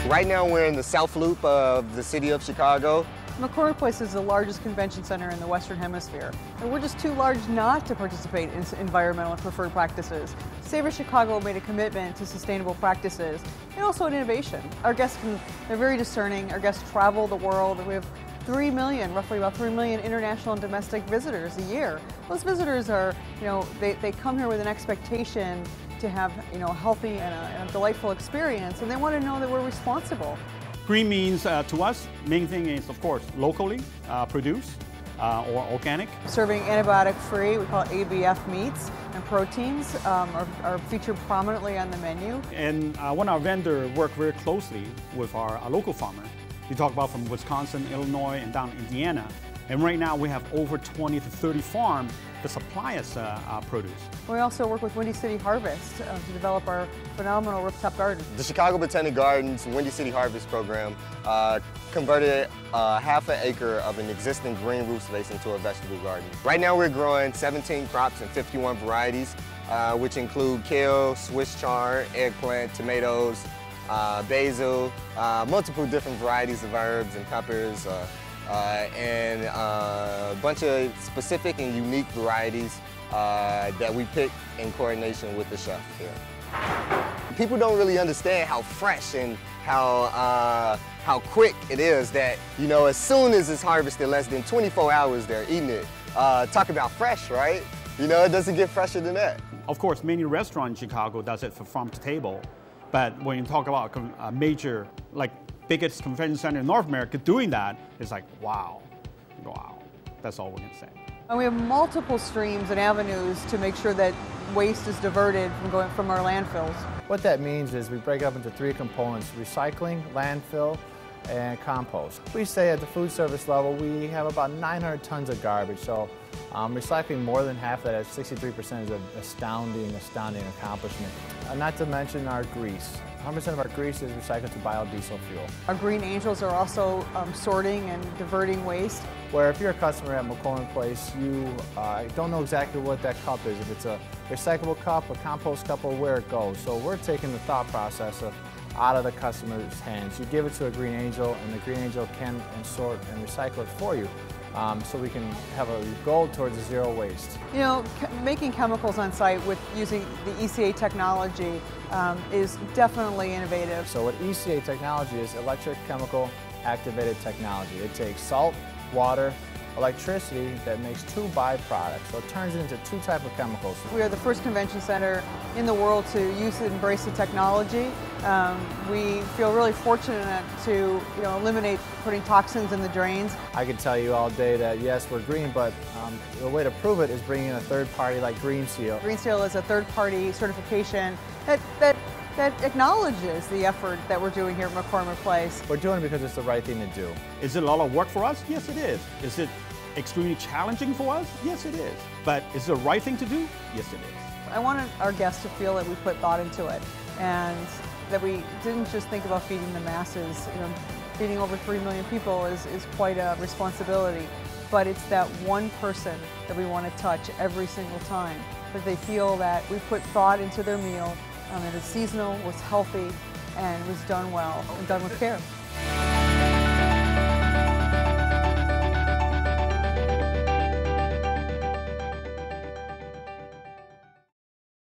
Right now we're in the South Loop of the city of Chicago. McCormick Place is the largest convention center in the Western Hemisphere, and we're just too large not to participate in environmental and preferred practices. SAVOR Chicago made a commitment to sustainable practices and also an innovation. Our guests they're very discerning. Our guests travel the world, and we have 3 million, roughly about 3 million international and domestic visitors a year. Those visitors are, they come here with an expectation to have, a healthy and a delightful experience, and they want to know that we're responsible. Green means to us, main thing is, of course, locally produced or organic. Serving antibiotic-free, we call it ABF meats and proteins are featured prominently on the menu. And one of our vendors work very closely with our local farmer. You talk about from Wisconsin, Illinois, and down Indiana. And right now we have over 20 to 30 farms that supply us produce. We also work with Windy City Harvest to develop our phenomenal rooftop garden. The Chicago Botanic Garden's Windy City Harvest program converted half an acre of an existing green roof space into a vegetable garden. Right now we're growing 17 crops and 51 varieties, which include kale, Swiss chard, eggplant, tomatoes, basil, multiple different varieties of herbs and peppers, and a bunch of specific and unique varieties that we pick in coordination with the chef here. People don't really understand how fresh and how quick it is that, as soon as it's harvested, less than 24 hours, they're eating it. Talk about fresh, right? It doesn't get fresher than that. Of course, many restaurants in Chicago does it from farm to table. But when you talk about a major, biggest convention center in North America doing that, it's like, wow, that's all we can say. And we have multiple streams and avenues to make sure that waste is diverted from our landfills. What that means is we break it up into 3 components: recycling, landfill, and compost. We say at the food service level we have about 900 tons of garbage, so recycling more than half of that at 63% is an astounding accomplishment. Not to mention our grease. 100% of our grease is recycled to biodiesel fuel. Our Green Angels are also sorting and diverting waste. Where if you're a customer at McCormick Place, you don't know exactly what that cup is, if it's a recyclable cup, a compost cup, or where it goes. So we're taking the thought process out of the customer's hands. You give it to a Green Angel, and the Green Angel can sort and recycle it for you. So we can have a goal towards zero waste. Making chemicals on site with using the ECA technology is definitely innovative. So what ECA technology is, electric chemical activated technology. It takes salt, water, electricity that makes 2 byproducts. So it turns it into 2 types of chemicals. We are the first convention center in the world to use and embrace the technology. We feel really fortunate to eliminate putting toxins in the drains. I could tell you all day that yes, we're green, but the way to prove it is bringing in a third party like Green Seal. Green Seal is a third-party certification that acknowledges the effort that we're doing here at McCormick Place. We're doing it because it's the right thing to do. Is it a lot of work for us? Yes, it is. Is it extremely challenging for us? Yes, it is. But is it the right thing to do? Yes, it is. I wanted our guests to feel that we put thought into it and that we didn't just think about feeding the masses. Feeding over 3 million people is quite a responsibility, but it's that one person that we want to touch every single time, that they feel that we put thought into their meal, that it's seasonal, was healthy, and was done well and done with care.